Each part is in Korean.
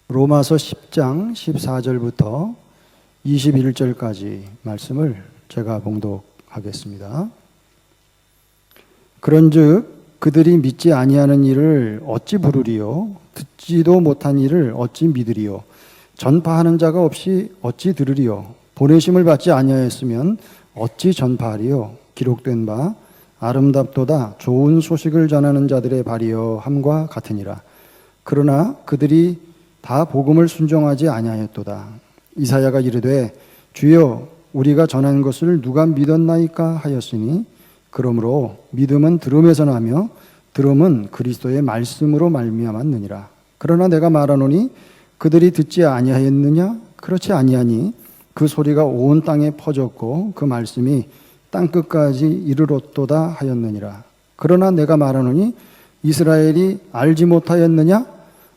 로마서 10장 14절부터 21절까지 말씀을 제가 봉독하겠습니다. 그런즉 그들이 믿지 아니하는 일을 어찌 부르리요? 듣지도 못한 일을 어찌 믿으리요? 전파하는 자가 없이 어찌 들으리요? 보내심을 받지 아니하였으면 어찌 전파하리요? 기록된 바 아름답도다 좋은 소식을 전하는 자들의 발이여 함과 같으니라. 그러나 그들이 다 복음을 순종하지 아니하였도다. 이사야가 이르되 주여 우리가 전한 것을 누가 믿었나이까 하였으니 그러므로 믿음은 들음에서 나며 들음은 그리스도의 말씀으로 말미암았느니라. 그러나 내가 말하노니 그들이 듣지 아니하였느냐? 그렇지 아니하니 그 소리가 온 땅에 퍼졌고 그 말씀이 땅끝까지 이르렀도다 하였느니라. 그러나 내가 말하노니 이스라엘이 알지 못하였느냐?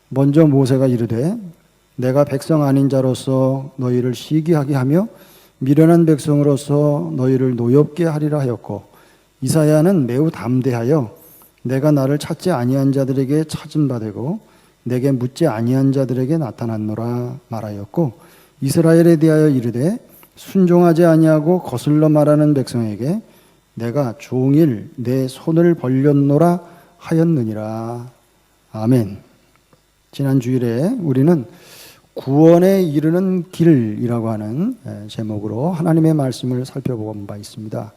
먼저 모세가 이르되 내가 백성 아닌 자로서 너희를 시기하게 하며 미련한 백성으로서 너희를 노엽게 하리라 하였고, 이사야는 매우 담대하여 내가 나를 찾지 아니한 자들에게 찾은 바 되고 내게 묻지 아니한 자들에게 나타났노라 말하였고, 이스라엘에 대하여 이르되 순종하지 아니하고 거슬러 말하는 백성에게 내가 종일 내 손을 벌렸노라 하였느니라. 아멘. 지난 주일에 우리는 구원에 이르는 길이라고 하는 제목으로 하나님의 말씀을 살펴본 바 있습니다.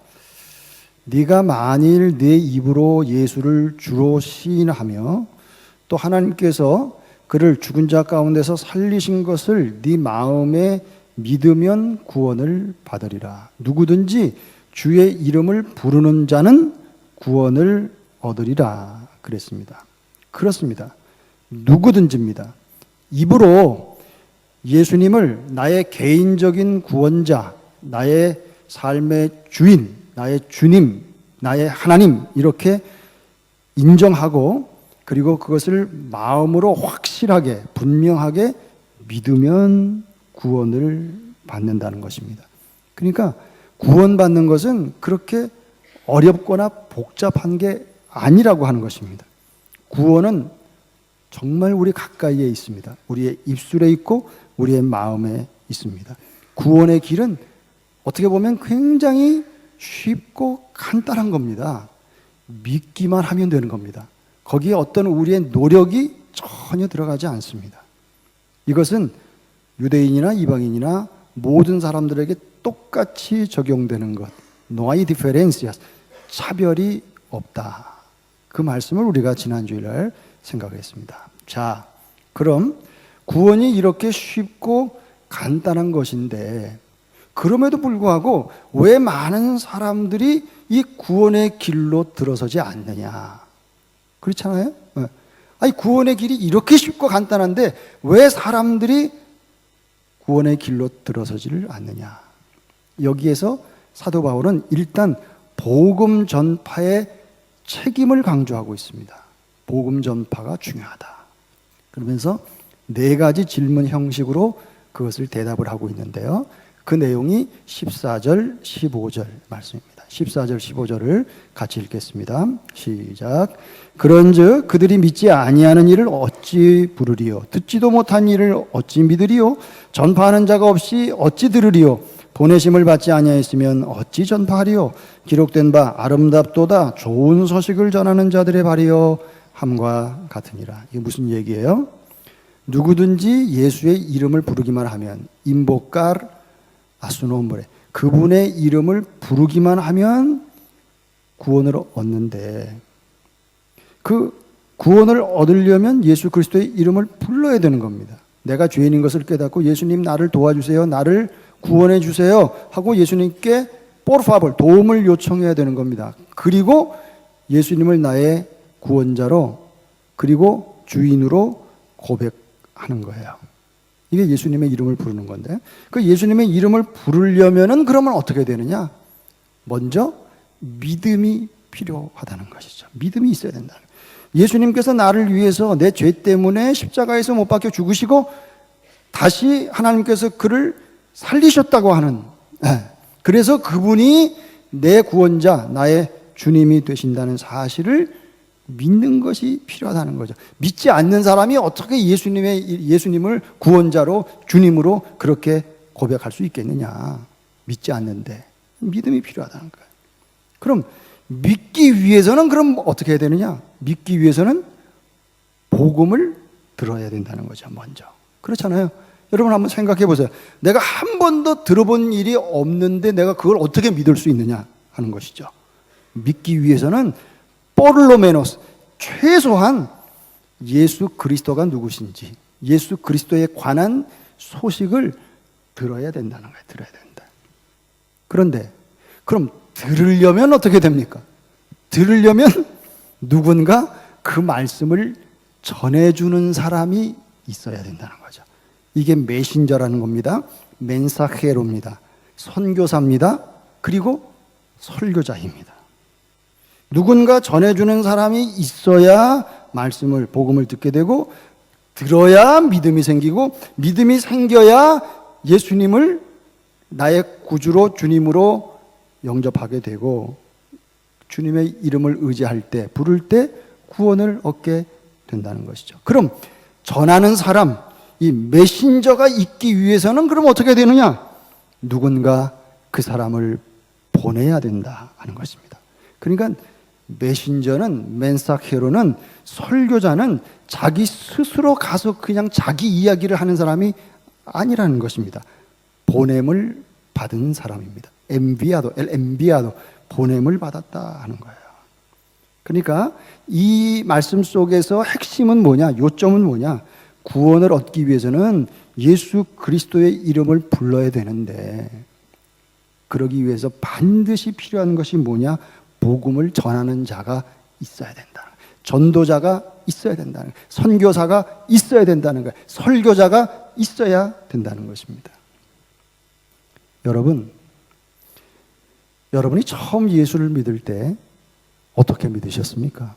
네가 만일 네 입으로 예수를 주로 시인하며 또 하나님께서 그를 죽은 자 가운데서 살리신 것을 네 마음에 믿으면 구원을 받으리라. 누구든지 주의 이름을 부르는 자는 구원을 얻으리라 그랬습니다. 그렇습니다. 누구든지입니다. 입으로 예수님을 나의 개인적인 구원자, 나의 삶의 주인, 나의 주님, 나의 하나님 이렇게 인정하고 그리고 그것을 마음으로 확실하게 분명하게 믿으면 구원을 받는다는 것입니다. 그러니까 구원받는 것은 그렇게 어렵거나 복잡한 게 아니라고 하는 것입니다. 구원은 정말 우리 가까이에 있습니다. 우리의 입술에 있고 우리의 마음에 있습니다. 구원의 길은 어떻게 보면 굉장히 쉽고 간단한 겁니다. 믿기만 하면 되는 겁니다. 거기에 어떤 우리의 노력이 전혀 들어가지 않습니다. 이것은 유대인이나 이방인이나 모든 사람들에게 똑같이 적용되는 것. No hay diferencias. 차별이 없다. 그 말씀을 우리가 지난 주일날 생각했습니다. 자, 그럼 구원이 이렇게 쉽고 간단한 것인데 그럼에도 불구하고 왜 많은 사람들이 이 구원의 길로 들어서지 않느냐? 그렇잖아요? 아니, 구원의 길이 이렇게 쉽고 간단한데 왜 사람들이 구원의 길로 들어서지를 않느냐? 여기에서 사도 바울은 일단 복음 전파의 책임을 강조하고 있습니다. 복음 전파가 중요하다. 그러면서 네 가지 질문 형식으로 그것을 대답을 하고 있는데요. 그 내용이 14절, 15절 말씀입니다. 14절, 15절을 같이 읽겠습니다. 시작. 그런즉 그들이 믿지 아니하는 일을 어찌 부르리요? 듣지도 못한 일을 어찌 믿으리요? 전파하는 자가 없이 어찌 들으리요? 보내심을 받지 아니하였으면 어찌 전파하리요? 기록된 바 아름답도다 좋은 소식을 전하는 자들의 발이여 함과 같으니라. 이게 무슨 얘기예요? 누구든지 예수의 이름을 부르기만 하면 인보car a su nombre 그분의 이름을 부르기만 하면 구원을 얻는데 그 구원을 얻으려면 예수 그리스도의 이름을 불러야 되는 겁니다. 내가 죄인인 것을 깨닫고 예수님 나를 도와주세요. 나를 구원해 주세요 하고 예수님께 por favor 도움을 요청해야 되는 겁니다. 그리고 예수님을 나의 구원자로 그리고 주인으로 고백하는 거예요. 이게 예수님의 이름을 부르는 건데 그 예수님의 이름을 부르려면은 그러면 어떻게 되느냐? 먼저 믿음이 필요하다는 것이죠. 믿음이 있어야 된다는 거예요. 예수님께서 나를 위해서 내 죄 때문에 십자가에서 못 박혀 죽으시고 다시 하나님께서 그를 살리셨다고 하는 그래서 그분이 내 구원자 나의 주님이 되신다는 사실을 믿는 것이 필요하다는 거죠. 믿지 않는 사람이 어떻게 예수님을 구원자로, 주님으로 그렇게 고백할 수 있겠느냐. 믿지 않는데. 믿음이 필요하다는 거예요. 그럼 믿기 위해서는 그럼 어떻게 해야 되느냐? 믿기 위해서는 복음을 들어야 된다는 거죠, 먼저. 그렇잖아요. 여러분 한번 생각해 보세요. 내가 한 번도 들어본 일이 없는데 내가 그걸 어떻게 믿을 수 있느냐 하는 것이죠. 믿기 위해서는 포를로메노스, 최소한 예수 그리스도가 누구신지, 예수 그리스도에 관한 소식을 들어야 된다는 거예요. 들어야 된다. 그런데 그럼 들으려면 어떻게 됩니까? 들으려면 누군가 그 말씀을 전해주는 사람이 있어야 된다는 거죠. 이게 메신저라는 겁니다. 멘사헤로입니다. 선교사입니다. 그리고 설교자입니다. 누군가 전해주는 사람이 있어야 말씀을, 복음을 듣게 되고, 들어야 믿음이 생기고, 믿음이 생겨야 예수님을 나의 구주로, 주님으로 영접하게 되고, 주님의 이름을 의지할 때, 부를 때 구원을 얻게 된다는 것이죠. 그럼 전하는 사람, 이 메신저가 있기 위해서는 그럼 어떻게 되느냐? 누군가 그 사람을 보내야 된다 하는 것입니다. 그러니까 메신저는, 멘사헤로는, 설교자는 자기 스스로 가서 그냥 자기 이야기를 하는 사람이 아니라는 것입니다. 보냄을 받은 사람입니다. 엔비아도, 보냄을 받았다 하는 거예요. 그러니까 이 말씀 속에서 핵심은 뭐냐? 요점은 뭐냐? 구원을 얻기 위해서는 예수 그리스도의 이름을 불러야 되는데, 그러기 위해서 반드시 필요한 것이 뭐냐? 복음을 전하는 자가 있어야 된다. 전도자가 있어야 된다는 거예요. 선교사가 있어야 된다는 거예요. 설교자가 있어야 된다는 것입니다. 여러분이 처음 예수를 믿을 때 어떻게 믿으셨습니까?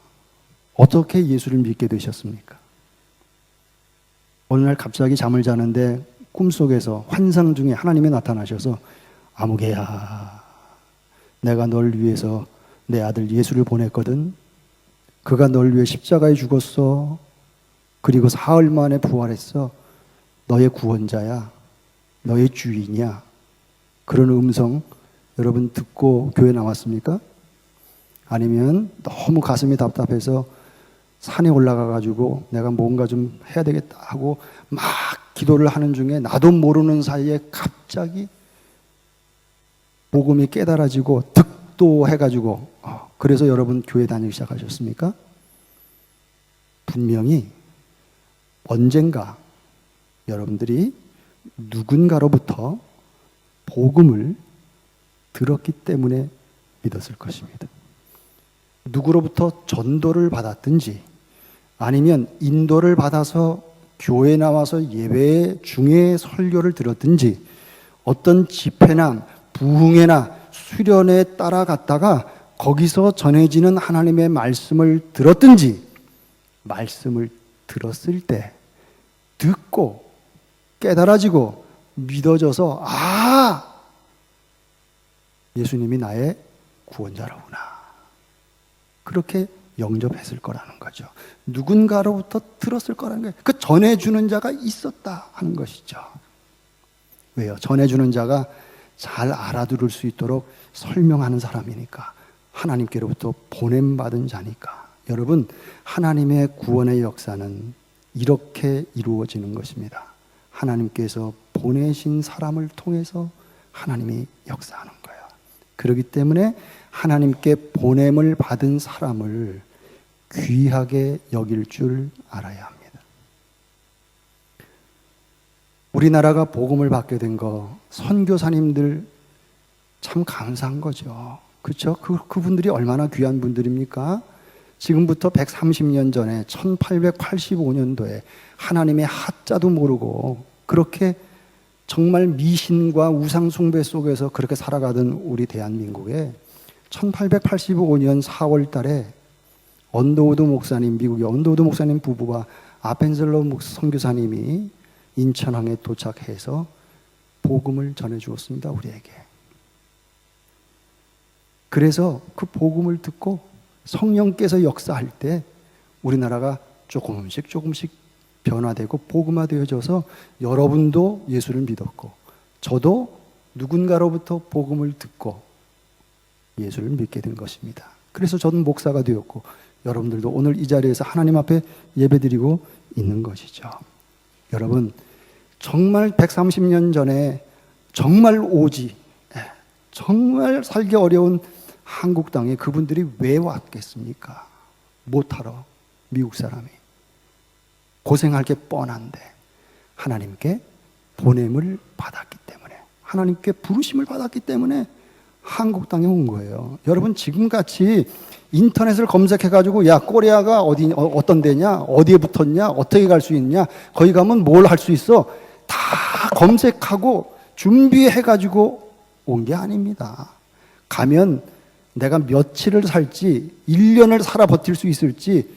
어떻게 예수를 믿게 되셨습니까? 어느 날 갑자기 잠을 자는데 꿈속에서, 환상 중에 하나님이 나타나셔서, 아무개야, 내가 널 위해서 내 아들 예수를 보냈거든. 그가 널 위해 십자가에 죽었어. 그리고 사흘 만에 부활했어. 너의 구원자야. 너의 주인이야. 그런 음성 여러분 듣고 교회 나왔습니까? 아니면 너무 가슴이 답답해서 산에 올라가가지고 내가 뭔가 좀 해야 되겠다 하고 막 기도를 하는 중에 나도 모르는 사이에 갑자기 복음이 깨달아지고 득도해가지고 그래서 여러분 교회 다니기 시작하셨습니까? 분명히 언젠가 여러분들이 누군가로부터 복음을 들었기 때문에 믿었을 것입니다. 누구로부터 전도를 받았든지 아니면 인도를 받아서 교회에 나와서 예배 중에 설교를 들었든지 어떤 집회나 부흥회나 수련회에 따라갔다가 거기서 전해지는 하나님의 말씀을 들었든지 말씀을 들었을 때 듣고 깨달아지고 믿어져서 예수님이 나의 구원자로구나. 그렇게 영접했을 거라는 거죠. 누군가로부터 들었을 거라는 거예요. 그 전해주는 자가 있었다 하는 것이죠. 왜요? 전해주는 자가 잘 알아들을 수 있도록 설명하는 사람이니까. 하나님께로부터 보냄받은 자니까. 여러분, 하나님의 구원의 역사는 이렇게 이루어지는 것입니다. 하나님께서 보내신 사람을 통해서 하나님이 역사하는 거예요. 그렇기 때문에 하나님께 보냄을 받은 사람을 귀하게 여길 줄 알아야 합니다. 우리나라가 복음을 받게 된 거 선교사님들 참 감사한 거죠. 그렇죠? 그분들이 얼마나 귀한 분들입니까? 지금부터 130년 전에 1885년도에 하나님의 하자도 모르고 그렇게 정말 미신과 우상 숭배 속에서 그렇게 살아가던 우리 대한민국에 1885년 4월 달에 언더우드 목사님, 미국의 언더우드 목사님 부부와 아펜셀러 선교사님이 인천항에 도착해서 복음을 전해 주었습니다, 우리에게. 그래서 그 복음을 듣고 성령께서 역사할 때 우리나라가 조금씩 변화되고 복음화되어져서 여러분도 예수를 믿었고 저도 누군가로부터 복음을 듣고 예수를 믿게 된 것입니다. 그래서 저는 목사가 되었고 여러분들도 오늘 이 자리에서 하나님 앞에 예배드리고 있는 것이죠. 여러분, 정말 130년 전에 정말 오지, 정말 살기 어려운 한국 땅에 그분들이 왜 왔겠습니까? 못하러 미국 사람이. 고생할 게 뻔한데 하나님께 보냄을 받았기 때문에, 하나님께 부르심을 받았기 때문에 한국 땅에 온 거예요. 여러분, 지금같이 인터넷을 검색해가지고 야 코리아가 어떤 데냐, 어디에 붙었냐, 어떻게 갈 수 있냐, 거기 가면 뭘 할 수 있어, 다 검색하고 준비해가지고 온 게 아닙니다. 가면 내가 며칠을 살지 1년을 살아 버틸 수 있을지,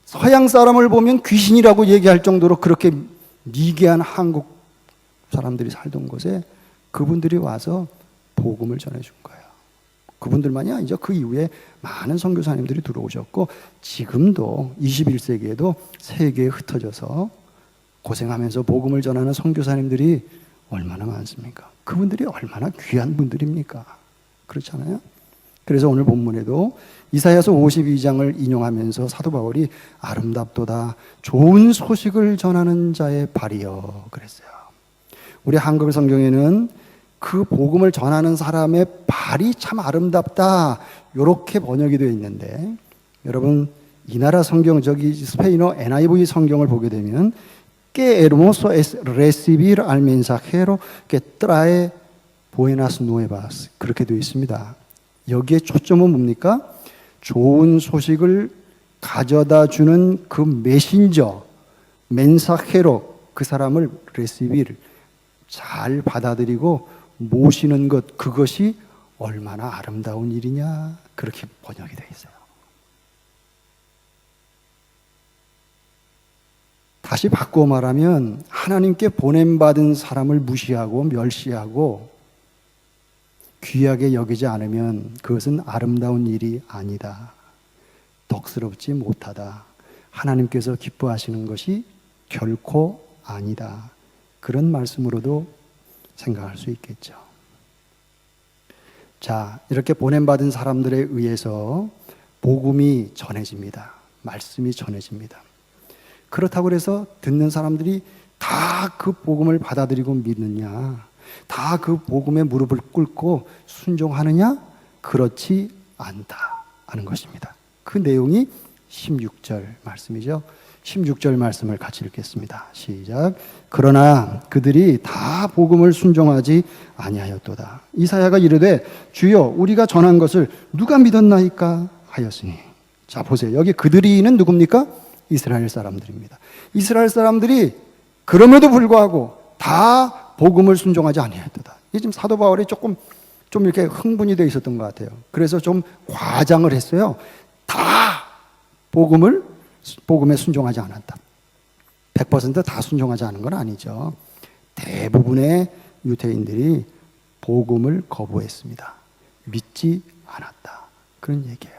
서양 사람을 보면 귀신이라고 얘기할 정도로 그렇게 미개한 한국 사람들이 살던 곳에 그분들이 와서 복음을 전해준 거예요. 그분들만이 아니죠. 그 이후에 많은 선교사님들이 들어오셨고 지금도 21세기에도 세계에 흩어져서 고생하면서 복음을 전하는 선교사님들이 얼마나 많습니까? 그분들이 얼마나 귀한 분들입니까? 그렇잖아요. 그래서 오늘 본문에도 이사야서 52장을 인용하면서 사도 바울이 아름답도다 좋은 소식을 전하는 자의 발이여 그랬어요. 우리 한글 성경에는 그 복음을 전하는 사람의 발이 참 아름답다 이렇게 번역이 되어 있는데, 여러분 이 나라 성경, 저기 스페인어 NIV 성경을 보게 되면 que hermoso es recibir al mensajero que trae buenas nuevas 그렇게 되어 있습니다. 여기에 초점은 뭡니까? 좋은 소식을 가져다 주는 그 메신저, 멘사헤로, 그 사람을 recibir, 잘 받아들이고 모시는 것, 그것이 얼마나 아름다운 일이냐, 그렇게 번역이 되어 있어요. 다시 바꾸어 말하면 하나님께 보냄받은 사람을 무시하고 멸시하고 귀하게 여기지 않으면 그것은 아름다운 일이 아니다, 덕스럽지 못하다, 하나님께서 기뻐하시는 것이 결코 아니다, 그런 말씀으로도 생각할 수 있겠죠. 자, 이렇게 보냄받은 사람들에 의해서 복음이 전해집니다. 말씀이 전해집니다. 그렇다고 해서 듣는 사람들이 다 그 복음을 받아들이고 믿느냐, 다 그 복음에 무릎을 꿇고 순종하느냐? 그렇지 않다 하는 것입니다. 그 내용이 16절 말씀이죠. 16절 말씀을 같이 읽겠습니다. 시작. 그러나 그들이 다 복음을 순종하지 아니하였도다. 이사야가 이르되 주여 우리가 전한 것을 누가 믿었나이까 하였으니. 자 보세요. 여기 그들이는 누굽니까? 이스라엘 사람들입니다. 이스라엘 사람들이 그럼에도 불구하고 다 복음을 순종하지 아니하였도다. 이게 지금 사도 바울이 좀 이렇게 흥분이 되어 있었던 것 같아요. 그래서 좀 과장을 했어요. 다 복음에 순종하지 않았다. 100%다 순종하지 않은 건 아니죠. 대부분의 유대인들이 복음을 거부했습니다. 믿지 않았다. 그런 얘기예요.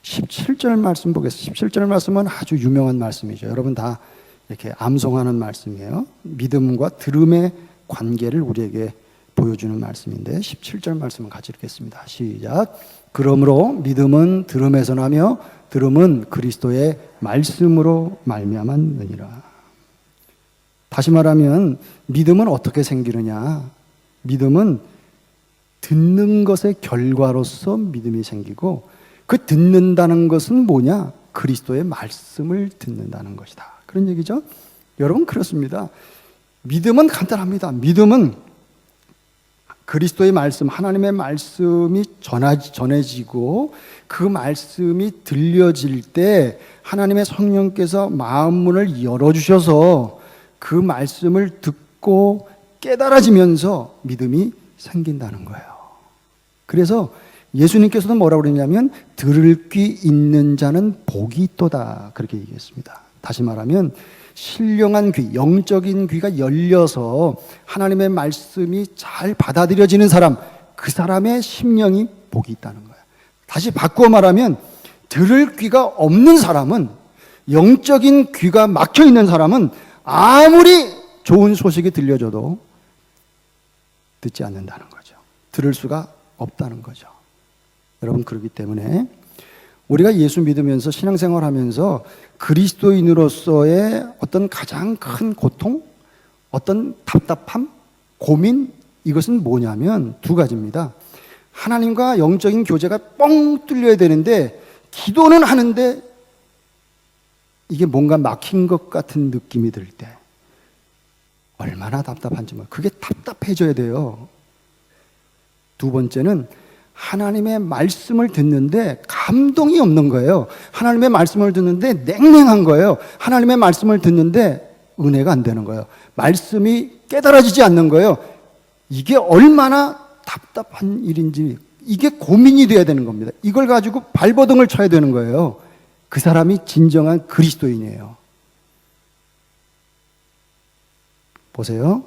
17절 말씀 보겠습니다. 17절 말씀은 아주 유명한 말씀이죠. 여러분 다 이렇게 암송하는 말씀이에요. 믿음과 들음의 관계를 우리에게 보여주는 말씀인데 17절 말씀을 같이 읽겠습니다. 시작. 그러므로 믿음은 들음에서 나며 들음은 그리스도의 말씀으로 말미암았느니라. 다시 말하면 믿음은 어떻게 생기느냐? 믿음은 듣는 것의 결과로서 믿음이 생기고, 그 듣는다는 것은 뭐냐? 그리스도의 말씀을 듣는다는 것이다. 그런 얘기죠. 여러분 그렇습니다. 믿음은 간단합니다. 믿음은 그리스도의 말씀, 하나님의 말씀이 전해지고 그 말씀이 들려질 때 하나님의 성령께서 마음 문을 열어주셔서 그 말씀을 듣고 깨달아지면서 믿음이 생긴다는 거예요. 그래서 예수님께서도 뭐라고 그러냐면 들을 귀 있는 자는 복이 있도다 그렇게 얘기했습니다. 다시 말하면 신령한 귀, 영적인 귀가 열려서 하나님의 말씀이 잘 받아들여지는 사람, 그 사람의 심령이 복이 있다는 거예요. 다시 바꾸어 말하면 들을 귀가 없는 사람은, 영적인 귀가 막혀 있는 사람은 아무리 좋은 소식이 들려줘도 듣지 않는다는 거죠. 들을 수가 없다는 거죠. 여러분, 그렇기 때문에 우리가 예수 믿으면서 신앙생활하면서 그리스도인으로서의 어떤 가장 큰 고통, 어떤 답답함, 고민, 이것은 뭐냐면 두 가지입니다. 하나님과 영적인 교제가 뻥 뚫려야 되는데 기도는 하는데 이게 뭔가 막힌 것 같은 느낌이 들 때 얼마나 답답한지 몰라요. 그게 답답해져야 돼요. 두 번째는 하나님의 말씀을 듣는데 감동이 없는 거예요. 하나님의 말씀을 듣는데 냉랭한 거예요. 하나님의 말씀을 듣는데 은혜가 안 되는 거예요. 말씀이 깨달아지지 않는 거예요. 이게 얼마나 답답한 일인지, 이게 고민이 돼야 되는 겁니다. 이걸 가지고 발버둥을 쳐야 되는 거예요. 그 사람이 진정한 그리스도인이에요. 보세요.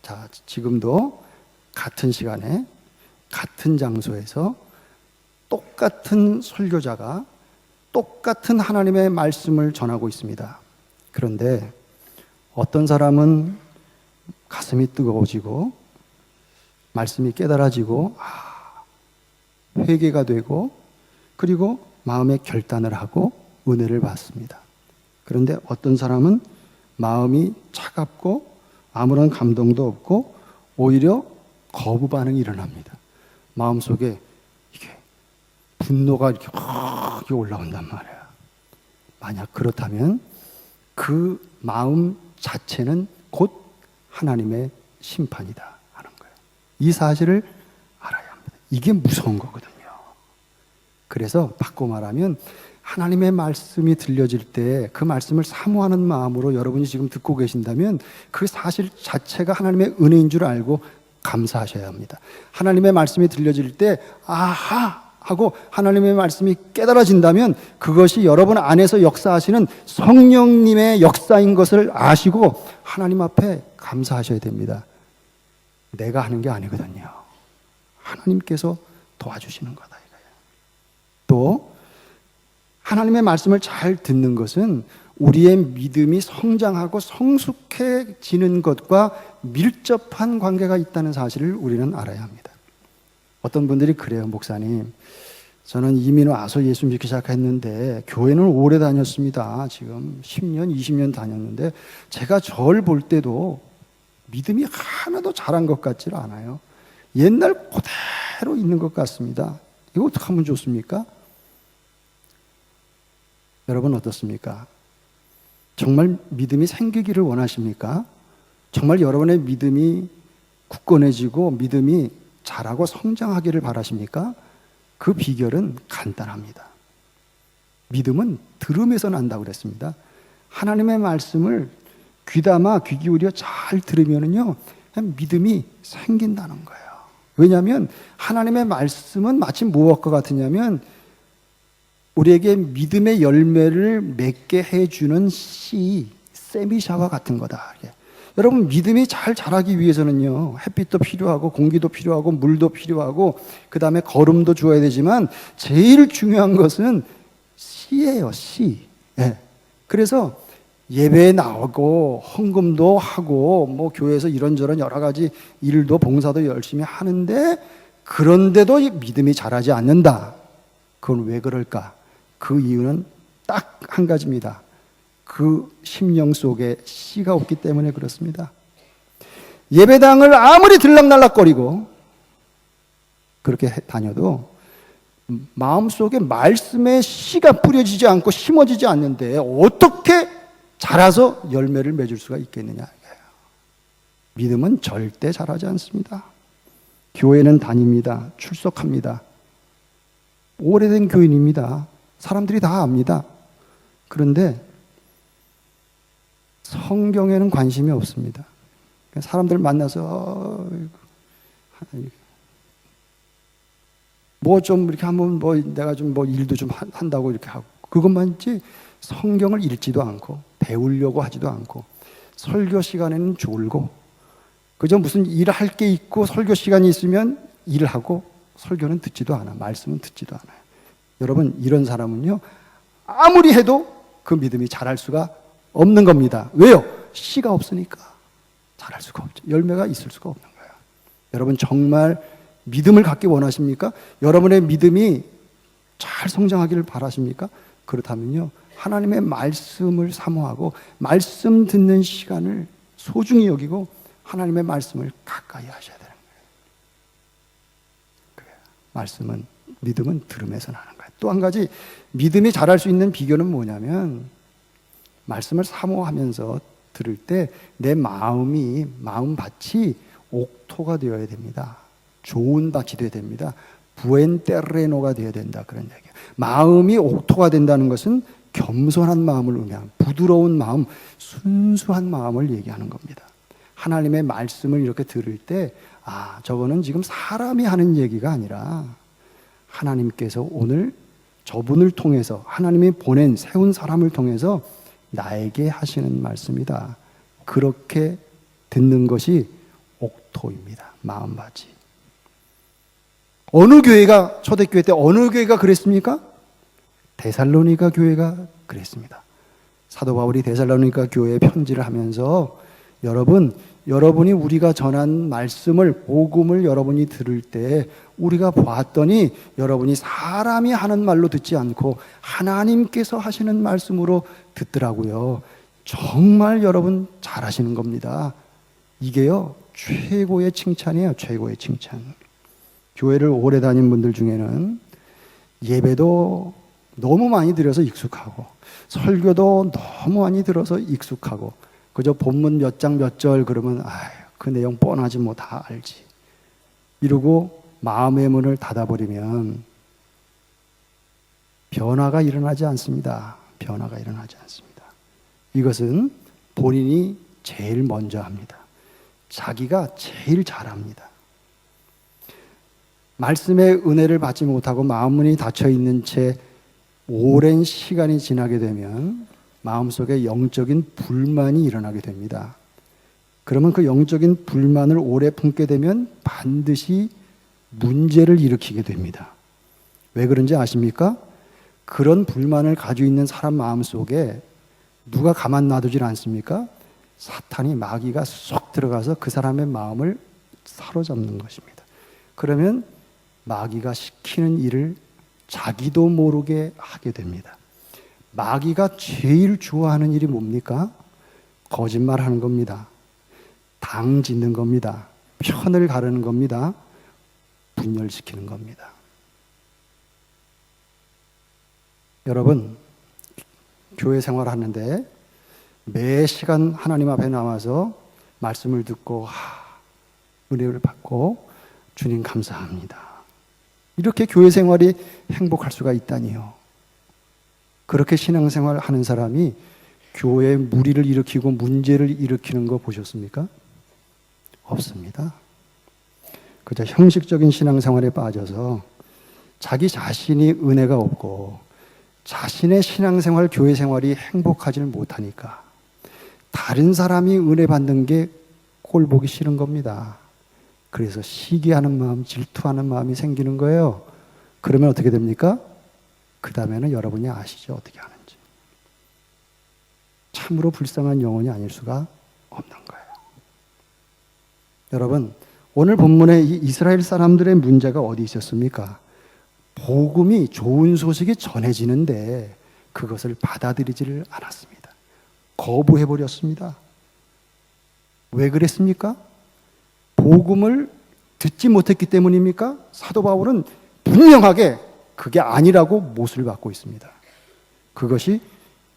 자, 지금도 같은 시간에 같은 장소에서 똑같은 설교자가 똑같은 하나님의 말씀을 전하고 있습니다. 그런데 어떤 사람은 가슴이 뜨거워지고 말씀이 깨달아지고 회개가 되고 그리고 마음의 결단을 하고 은혜를 받습니다. 그런데 어떤 사람은 마음이 차갑고 아무런 감동도 없고 오히려 거부 반응이 일어납니다. 마음속에 이게 분노가 이렇게 확 올라온단 말이야. 만약 그렇다면 그 마음 자체는 곧 하나님의 심판이다 하는 거예요. 이 사실을 알아야 합니다. 이게 무서운 거거든요. 그래서 바꿔 말하면 하나님의 말씀이 들려질 때 그 말씀을 사모하는 마음으로 여러분이 지금 듣고 계신다면 그 사실 자체가 하나님의 은혜인 줄 알고 감사하셔야 합니다. 하나님의 말씀이 들려질 때 아하 하고 하나님의 말씀이 깨달아진다면 그것이 여러분 안에서 역사하시는 성령님의 역사인 것을 아시고 하나님 앞에 감사하셔야 됩니다. 내가 하는 게 아니거든요. 하나님께서 도와주시는 거다 이거예요. 또 하나님의 말씀을 잘 듣는 것은 우리의 믿음이 성장하고 성숙해지는 것과 밀접한 관계가 있다는 사실을 우리는 알아야 합니다. 어떤 분들이 그래요. 목사님, 저는 이민 와서 예수 믿기 시작했는데 교회는 오래 다녔습니다. 지금 10년, 20년 다녔는데 제가 절 볼 때도 믿음이 하나도 자란 것 같지 않아요. 옛날 그대로 있는 것 같습니다. 이거 어떻게 하면 좋습니까? 여러분 어떻습니까? 정말 믿음이 생기기를 원하십니까? 정말 여러분의 믿음이 굳건해지고 믿음이 자라고 성장하기를 바라십니까? 그 비결은 간단합니다. 믿음은 들음에서 난다고 그랬습니다. 하나님의 말씀을 귀담아 귀 기울여 잘 들으면은요, 믿음이 생긴다는 거예요. 왜냐하면 하나님의 말씀은 마치 무엇과 같으냐면 우리에게 믿음의 열매를 맺게 해주는 씨, 세미샤와 같은 거다. 여러분, 믿음이 잘 자라기 위해서는요, 햇빛도 필요하고 공기도 필요하고 물도 필요하고 그 다음에 거름도 주어야 되지만 제일 중요한 것은 씨예요, 씨. 네. 그래서 예배에 나오고 헌금도 하고 뭐 교회에서 이런저런 여러 가지 일도 봉사도 열심히 하는데 그런데도 믿음이 자라지 않는다. 그건 왜 그럴까? 그 이유는 딱 한 가지입니다. 그 심령 속에 씨가 없기 때문에 그렇습니다. 예배당을 아무리 들락날락거리고 그렇게 다녀도 마음속에 말씀의 씨가 뿌려지지 않고 심어지지 않는데 어떻게 자라서 열매를 맺을 수가 있겠느냐. 믿음은 절대 자라지 않습니다. 교회는 다닙니다. 출석합니다. 오래된 교인입니다. 사람들이 다 압니다. 그런데 성경에는 관심이 없습니다. 사람들 만나서 뭐 좀 이렇게 한번 뭐 내가 좀 뭐 일도 좀 한다고 이렇게 하고 그것만지 성경을 읽지도 않고 배우려고 하지도 않고 설교 시간에는 졸고 그저 무슨 일할 게 있고 설교 시간이 있으면 일을 하고 설교는 듣지도 않아. 말씀은 듣지도 않아요. 여러분, 이런 사람은요, 아무리 해도 그 믿음이 자랄 수가 없는 겁니다. 왜요? 씨가 없으니까 자랄 수가 없죠. 열매가 있을 수가 없는 거예요. 여러분, 정말 믿음을 갖기 원하십니까? 여러분의 믿음이 잘 성장하기를 바라십니까? 그렇다면요, 하나님의 말씀을 사모하고 말씀 듣는 시간을 소중히 여기고 하나님의 말씀을 가까이 하셔야 되는 거예요. 믿음은 들음에서 나는 거예요. 또 한 가지 믿음이 자랄 수 있는 비결은 뭐냐면, 말씀을 사모하면서 들을 때 내 마음밭이 옥토가 되어야 됩니다. 좋은 밭이 되어야 됩니다. 부엔테레노가 되어야 된다, 그런 얘기예요. 마음이 옥토가 된다는 것은 겸손한 마음을 의미하는, 부드러운 마음, 순수한 마음을 얘기하는 겁니다. 하나님의 말씀을 이렇게 들을 때, 저거는 지금 사람이 하는 얘기가 아니라 하나님께서 오늘 저분을 통해서, 하나님이 세운 사람을 통해서 나에게 하시는 말씀이다. 그렇게 듣는 것이 옥토입니다. 마음밭이. 어느 교회가, 초대교회 때 어느 교회가 그랬습니까? 데살로니가 교회가 그랬습니다. 사도 바울이 데살로니가 교회에 편지를 하면서, 여러분이 우리가 전한 말씀을, 복음을 여러분이 들을 때 우리가 보았더니 여러분이 사람이 하는 말로 듣지 않고 하나님께서 하시는 말씀으로 듣더라고요. 정말 여러분 잘하시는 겁니다. 이게요, 최고의 칭찬이에요. 최고의 칭찬. 교회를 오래 다닌 분들 중에는 예배도 너무 많이 드려서 익숙하고, 설교도 너무 많이 들어서 익숙하고, 그저 본문 몇 장 몇 절 그러면 그 내용 뻔하지 뭐 다 알지, 이러고 마음의 문을 닫아버리면 변화가 일어나지 않습니다. 변화가 일어나지 않습니다. 이것은 본인이 제일 먼저 합니다. 자기가 제일 잘합니다. 말씀의 은혜를 받지 못하고 마음문이 닫혀 있는 채 오랜 시간이 지나게 되면 마음속에 영적인 불만이 일어나게 됩니다. 그러면 그 영적인 불만을 오래 품게 되면 반드시 문제를 일으키게 됩니다. 왜 그런지 아십니까? 그런 불만을 가지고 있는 사람 마음속에 누가 가만 놔두질 않습니까? 사탄이, 마귀가 쏙 들어가서 그 사람의 마음을 사로잡는 것입니다. 그러면 마귀가 시키는 일을 자기도 모르게 하게 됩니다. 마귀가 제일 좋아하는 일이 뭡니까? 거짓말하는 겁니다. 당 짓는 겁니다. 편을 가르는 겁니다. 분열시키는 겁니다. 여러분, 교회 생활하는데 매 시간 하나님 앞에 나와서 말씀을 듣고 은혜를 받고 주님 감사합니다, 이렇게 교회 생활이 행복할 수가 있다니요. 그렇게 신앙생활 하는 사람이 교회에 무리를 일으키고 문제를 일으키는 거 보셨습니까? 없습니다. 그저 형식적인 신앙생활에 빠져서 자기 자신이 은혜가 없고 자신의 신앙생활, 교회 생활이 행복하지는 못하니까 다른 사람이 은혜 받는 게 꼴 보기 싫은 겁니다. 그래서 시기하는 마음, 질투하는 마음이 생기는 거예요. 그러면 어떻게 됩니까? 그 다음에는 여러분이 아시죠? 어떻게 하는지. 참으로 불쌍한 영혼이 아닐 수가 없는 거예요. 여러분, 오늘 본문에 이 이스라엘 사람들의 문제가 어디 있었습니까? 복음이, 좋은 소식이 전해지는데 그것을 받아들이지를 않았습니다. 거부해버렸습니다. 왜 그랬습니까? 복음을 듣지 못했기 때문입니까? 사도 바울은 분명하게 그게 아니라고 못을 받고 있습니다. 그것이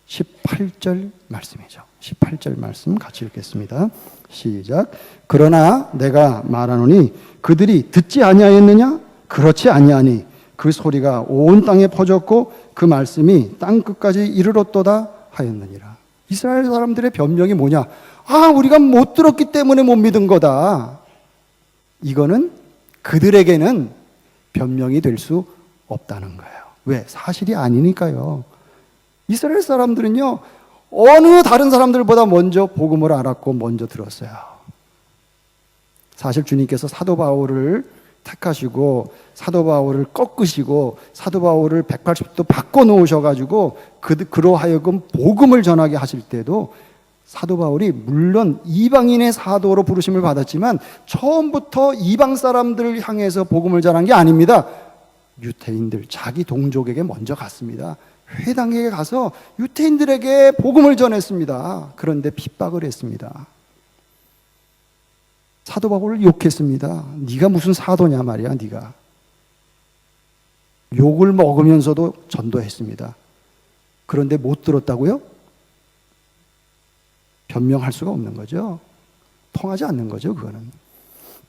18절 말씀이죠. 18절 말씀 같이 읽겠습니다. 시작. 그러나 내가 말하노니 그들이 듣지 아니하였느냐? 그렇지 아니하니 그 소리가 온 땅에 퍼졌고 그 말씀이 땅 끝까지 이르렀도다 하였느니라. 이스라엘 사람들의 변명이 뭐냐? 우리가 못 들었기 때문에 못 믿은 거다. 이거는 그들에게는 변명이 될 수 없다는 거예요. 왜? 사실이 아니니까요. 이스라엘 사람들은요, 어느 다른 사람들보다 먼저 복음을 알았고 먼저 들었어요. 사실 주님께서 사도 바울을 택하시고 사도 바울을 꺾으시고 사도 바울을 180도 바꿔 놓으셔가지고 그로 하여금 복음을 전하게 하실 때도 사도 바울이 물론 이방인의 사도로 부르심을 받았지만 처음부터 이방 사람들을 향해서 복음을 전한 게 아닙니다. 유대인들, 자기 동족에게 먼저 갔습니다. 회당에 가서 유대인들에게 복음을 전했습니다. 그런데 핍박을 했습니다. 사도 바울을 욕했습니다. 네가 무슨 사도냐 말이야, 네가. 욕을 먹으면서도 전도했습니다. 그런데 못 들었다고요? 변명할 수가 없는 거죠. 통하지 않는 거죠, 그거는.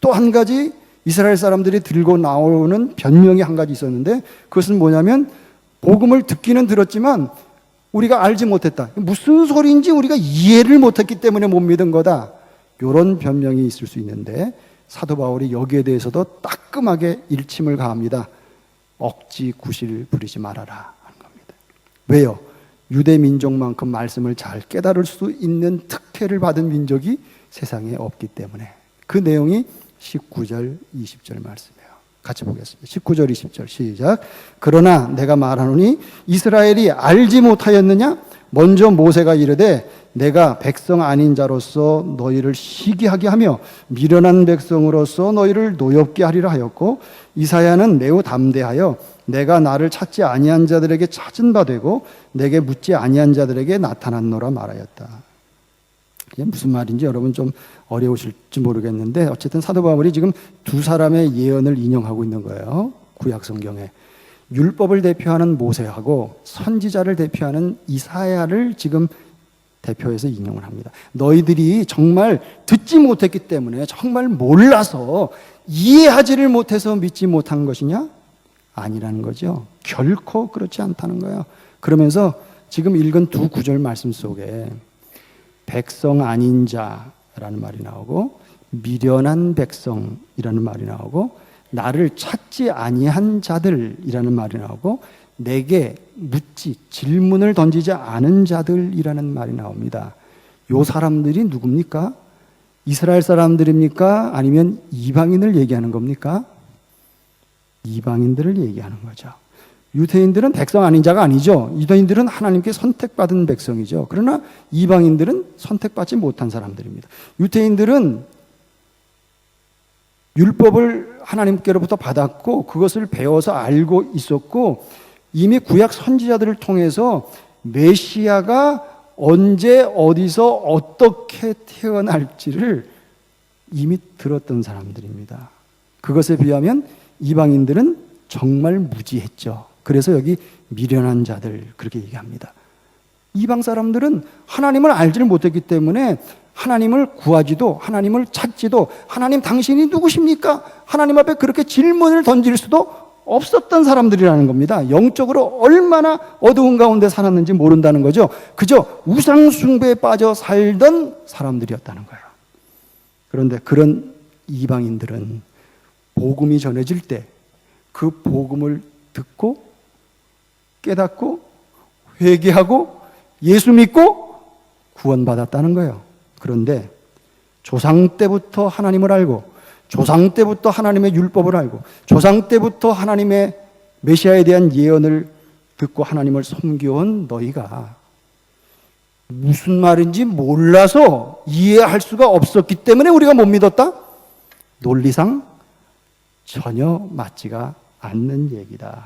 또 한 가지 이스라엘 사람들이 들고 나오는 변명이 한 가지 있었는데 그것은 뭐냐면 복음을 듣기는 들었지만 우리가 알지 못했다. 무슨 소리인지 우리가 이해를 못했기 때문에 못 믿은 거다. 이런 변명이 있을 수 있는데 사도 바울이 여기에 대해서도 따끔하게 일침을 가합니다. 억지 구실 부리지 말아라 하는 겁니다. 왜요? 유대 민족만큼 말씀을 잘 깨달을 수 있는 특혜를 받은 민족이 세상에 없기 때문에. 그 내용이 19절 20절 말씀이에요. 같이 보겠습니다. 19절 20절 시작. 그러나 내가 말하노니 이스라엘이 알지 못하였느냐? 먼저 모세가 이르되 내가 백성 아닌 자로서 너희를 시기하게 하며 미련한 백성으로서 너희를 노엽게 하리라 하였고, 이사야는 매우 담대하여 내가 나를 찾지 아니한 자들에게 찾은 바 되고 내게 묻지 아니한 자들에게 나타났노라 말하였다. 이게 무슨 말인지 여러분 좀 어려우실지 모르겠는데 어쨌든 사도 바울이 지금 두 사람의 예언을 인용하고 있는 거예요. 구약 성경에 율법을 대표하는 모세하고 선지자를 대표하는 이사야를 지금 대표해서 인용을 합니다. 너희들이 정말 듣지 못했기 때문에, 정말 몰라서 이해하지를 못해서 믿지 못한 것이냐? 아니라는 거죠. 결코 그렇지 않다는 거예요. 그러면서 지금 읽은 두 구절 말씀 속에 백성 아닌 자라는 말이 나오고 미련한 백성이라는 말이 나오고 나를 찾지 아니한 자들이라는 말이 나오고 내게 묻지, 질문을 던지지 않은 자들이라는 말이 나옵니다. 요 사람들이 누굽니까? 이스라엘 사람들입니까? 아니면 이방인을 얘기하는 겁니까? 이방인들을 얘기하는 거죠. 유대인들은 백성 아닌 자가 아니죠. 유대인들은 하나님께 선택받은 백성이죠. 그러나 이방인들은 선택받지 못한 사람들입니다. 유대인들은 율법을 하나님께로부터 받았고 그것을 배워서 알고 있었고 이미 구약 선지자들을 통해서 메시아가 언제 어디서 어떻게 태어날지를 이미 들었던 사람들입니다. 그것에 비하면 이방인들은 정말 무지했죠. 그래서 여기 미련한 자들 그렇게 얘기합니다. 이방 사람들은 하나님을 알지를 못했기 때문에 하나님을 구하지도 하나님을 찾지도 하나님 당신이 누구십니까? 하나님 앞에 그렇게 질문을 던질 수도 없었던 사람들이라는 겁니다. 영적으로 얼마나 어두운 가운데 살았는지 모른다는 거죠. 그저 우상 숭배에 빠져 살던 사람들이었다는 거예요. 그런데 그런 이방인들은 복음이 전해질 때 그 복음을 듣고 깨닫고 회개하고 예수 믿고 구원받았다는 거예요. 그런데 조상 때부터 하나님을 알고 조상 때부터 하나님의 율법을 알고 조상 때부터 하나님의 메시아에 대한 예언을 듣고 하나님을 섬겨온 너희가 무슨 말인지 몰라서 이해할 수가 없었기 때문에 우리가 못 믿었다? 논리상 전혀 맞지가 않는 얘기다.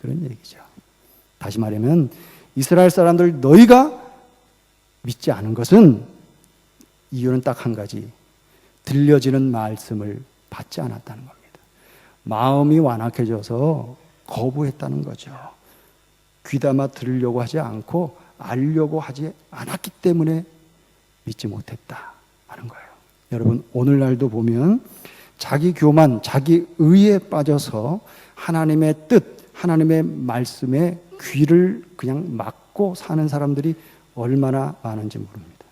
그런 얘기죠. 다시 말하면 이스라엘 사람들 너희가 믿지 않은 것은 이유는 딱 한 가지. 들려지는 말씀을 받지 않았다는 겁니다. 마음이 완악해져서 거부했다는 거죠. 귀담아 들으려고 하지 않고 알려고 하지 않았기 때문에 믿지 못했다 하는 거예요. 여러분 오늘날도 보면 자기 교만, 자기 의에 빠져서 하나님의 뜻, 하나님의 말씀에 귀를 그냥 막고 사는 사람들이 얼마나 많은지 모릅니다.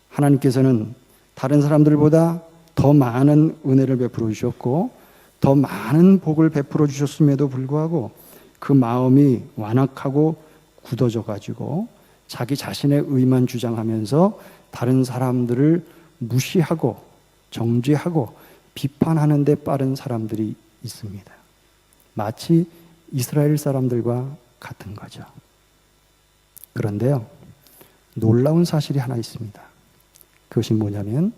하나님께서는 다른 사람들보다 더 많은 은혜를 베풀어 주셨고 더 많은 복을 베풀어 주셨음에도 불구하고 그 마음이 완악하고 굳어져 가지고 자기 자신의 의만 주장하면서 다른 사람들을 무시하고 정죄하고 비판하는 데 빠른 사람들이 있습니다. 마치 이스라엘 사람들과 같은 거죠. 그런데요, 놀라운 사실이 하나 있습니다. 그것이 뭐냐면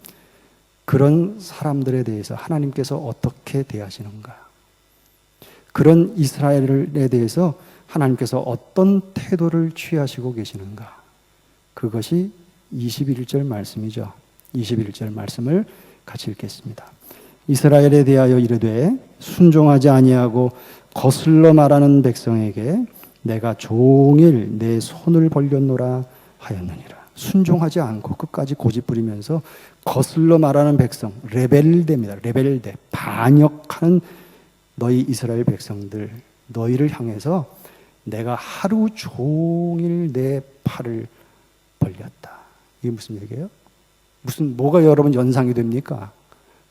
그런 사람들에 대해서 하나님께서 어떻게 대하시는가, 그런 이스라엘에 대해서 하나님께서 어떤 태도를 취하시고 계시는가, 그것이 21절 말씀이죠. 21절 말씀을 같이 읽겠습니다. 이스라엘에 대하여 이르되 순종하지 아니하고 거슬러 말하는 백성에게 내가 종일 내 손을 벌렸노라 하였느니라. 순종하지 않고 끝까지 고집부리면서 거슬러 말하는 백성, 레벨대입니다. 레벨대, 반역하는 너희 이스라엘 백성들, 너희를 향해서 내가 하루 종일 내 팔을 벌렸다. 이게 무슨 얘기예요? 뭐가 여러분 연상이 됩니까?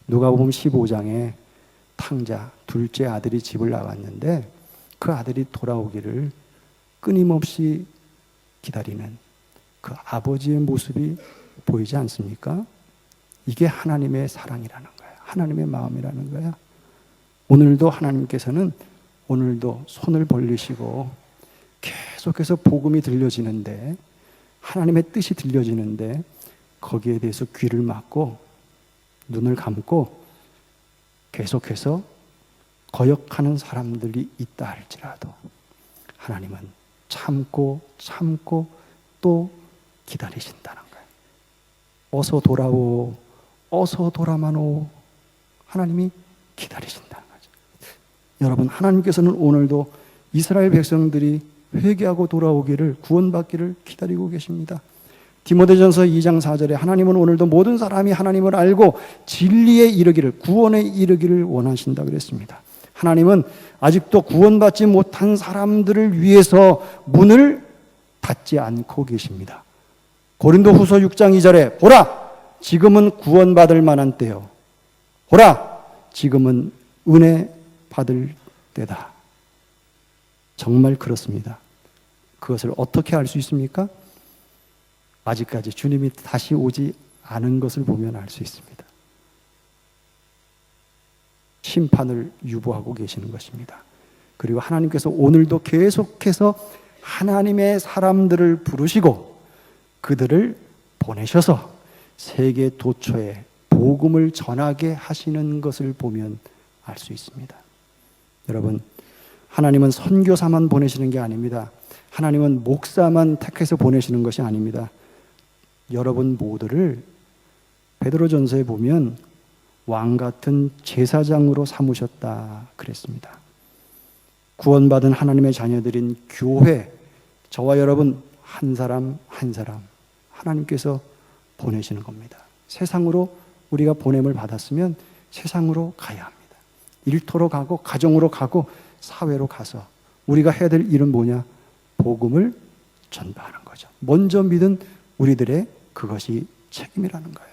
누가복음 15장에 탕자, 둘째 아들이 집을 나갔는데 그 아들이 돌아오기를 끊임없이 기다리는 그 아버지의 모습이 보이지 않습니까? 이게 하나님의 사랑이라는 거예요. 하나님의 마음이라는 거예요. 오늘도 하나님께서는 오늘도 손을 벌리시고 계속해서 복음이 들려지는데, 하나님의 뜻이 들려지는데 거기에 대해서 귀를 막고 눈을 감고 계속해서 거역하는 사람들이 있다 할지라도 하나님은 참고 또 기다리신다는 거예요. 어서 돌아오, 어서 돌아마노. 하나님이 기다리신다는 거죠. 여러분, 하나님께서는 오늘도 이스라엘 백성들이 회개하고 돌아오기를, 구원받기를 기다리고 계십니다. 디모데전서 2장 4절에 하나님은 오늘도 모든 사람이 하나님을 알고 진리에 이르기를, 구원에 이르기를 원하신다 그랬습니다. 하나님은 아직도 구원받지 못한 사람들을 위해서 문을 닫지 않고 계십니다. 고린도후서 6장 2절에 보라, 지금은 구원받을 만한 때요, 보라, 지금은 은혜 받을 때다. 정말 그렇습니다. 그것을 어떻게 알 수 있습니까? 아직까지 주님이 다시 오지 않은 것을 보면 알 수 있습니다. 심판을 유보하고 계시는 것입니다. 그리고 하나님께서 오늘도 계속해서 하나님의 사람들을 부르시고 그들을 보내셔서 세계 도처에 복음을 전하게 하시는 것을 보면 알 수 있습니다. 여러분, 하나님은 선교사만 보내시는 게 아닙니다. 하나님은 목사만 택해서 보내시는 것이 아닙니다. 여러분 모두를 베드로전서에 보면 왕 같은 제사장으로 삼으셨다 그랬습니다. 구원받은 하나님의 자녀들인 교회, 저와 여러분 한 사람 한 사람 하나님께서 보내시는 겁니다. 세상으로 우리가 보냄을 받았으면 세상으로 가야 합니다. 일터로 가고 가정으로 가고 사회로 가서 우리가 해야 될 일은 뭐냐? 복음을 전파하는 거죠. 먼저 믿은 우리들의 그것이 책임이라는 거예요.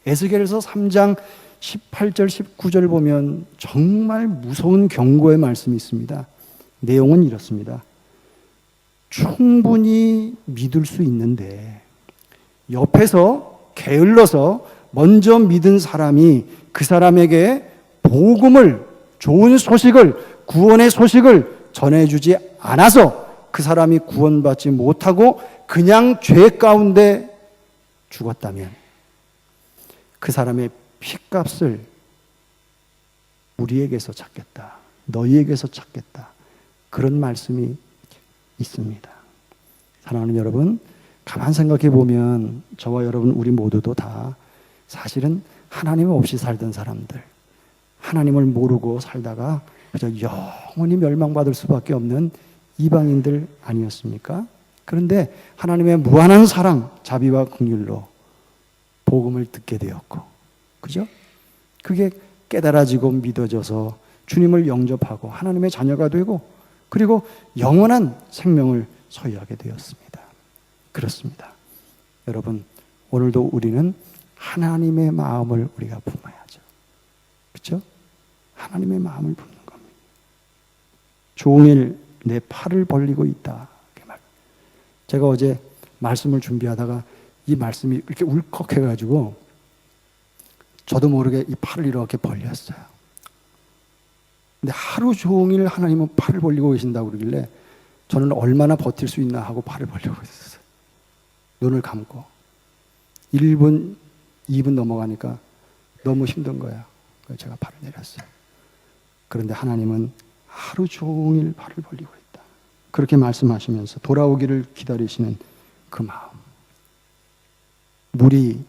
에스겔서 3장 18절 19절 보면 정말 무서운 경고의 말씀이 있습니다. 내용은 이렇습니다. 충분히 믿을 수 있는데 옆에서 게을러서 먼저 믿은 사람이 그 사람에게 복음을, 좋은 소식을, 구원의 소식을 전해주지 않아서 그 사람이 구원받지 못하고 그냥 죄 가운데 죽었다면 그 사람의 핏값을 우리에게서 찾겠다, 너희에게서 찾겠다, 그런 말씀이 있습니다. 사랑하는 여러분, 가만 생각해 보면 저와 여러분 우리 모두도 다 사실은 하나님 없이 살던 사람들, 하나님을 모르고 살다가 그저 영원히 멸망받을 수밖에 없는 이방인들 아니었습니까? 그런데 하나님의 무한한 사랑, 자비와 긍휼로 복음을 듣게 되었고, 그죠? 그게 깨달아지고 믿어져서 주님을 영접하고 하나님의 자녀가 되고 그리고 영원한 생명을 소유하게 되었습니다. 그렇습니다. 여러분, 오늘도 우리는 하나님의 마음을 우리가 품어야죠. 그렇죠? 하나님의 마음을 품는 겁니다. 종일 내 팔을 벌리고 있다. 제가 어제 말씀을 준비하다가 이 말씀이 이렇게 울컥해가지고 저도 모르게 이 팔을 이렇게 벌렸어요. 근데 하루 종일 하나님은 팔을 벌리고 계신다고 그러길래 저는 얼마나 버틸 수 있나 하고 팔을 벌리고 있었어요. 눈을 감고 1분, 2분 넘어가니까 너무 힘든 거야. 그래서 제가 팔을 내렸어요. 그런데 하나님은 하루 종일 팔을 벌리고 있다. 그렇게 말씀하시면서 돌아오기를 기다리시는 그 마음. 물이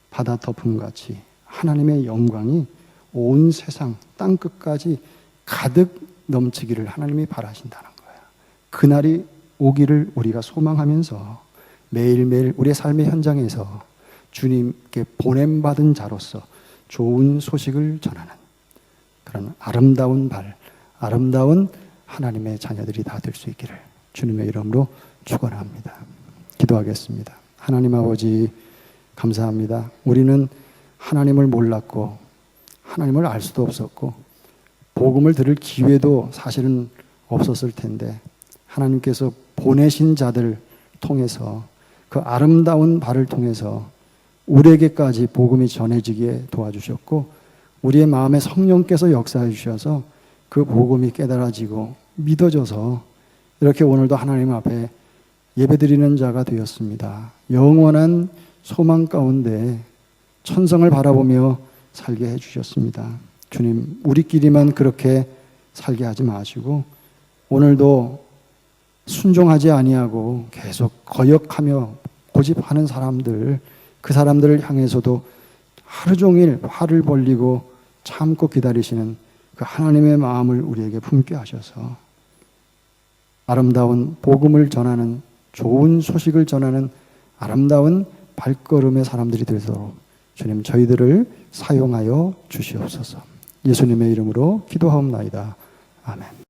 바다 덮음같이 하나님의 영광이 온 세상 땅끝까지 가득 넘치기를 하나님이 바라신다는 거예요. 그날이 오기를 우리가 소망하면서 매일매일 우리의 삶의 현장에서 주님께 보냄받은 자로서 좋은 소식을 전하는 그런 아름다운 발, 아름다운 하나님의 자녀들이 다 될 수 있기를 주님의 이름으로 축원합니다. 기도하겠습니다. 하나님 아버지 감사합니다. 우리는 하나님을 몰랐고 하나님을 알 수도 없었고 복음을 들을 기회도 사실은 없었을 텐데 하나님께서 보내신 자들 통해서 그 아름다운 발을 통해서 우리에게까지 복음이 전해지기에 도와주셨고 우리의 마음에 성령께서 역사해 주셔서 그 복음이 깨달아지고 믿어져서 이렇게 오늘도 하나님 앞에 예배드리는 자가 되었습니다. 영원한 소망 가운데 천성을 바라보며 살게 해주셨습니다. 주님, 우리끼리만 그렇게 살게 하지 마시고 오늘도 순종하지 아니하고 계속 거역하며 고집하는 사람들, 그 사람들을 향해서도 하루 종일 팔을 벌리고 참고 기다리시는 그 하나님의 마음을 우리에게 품게 하셔서 아름다운 복음을 전하는, 좋은 소식을 전하는 아름다운 발걸음의 사람들이 되도록 주님 저희들을 사용하여 주시옵소서. 예수님의 이름으로 기도하옵나이다. 아멘.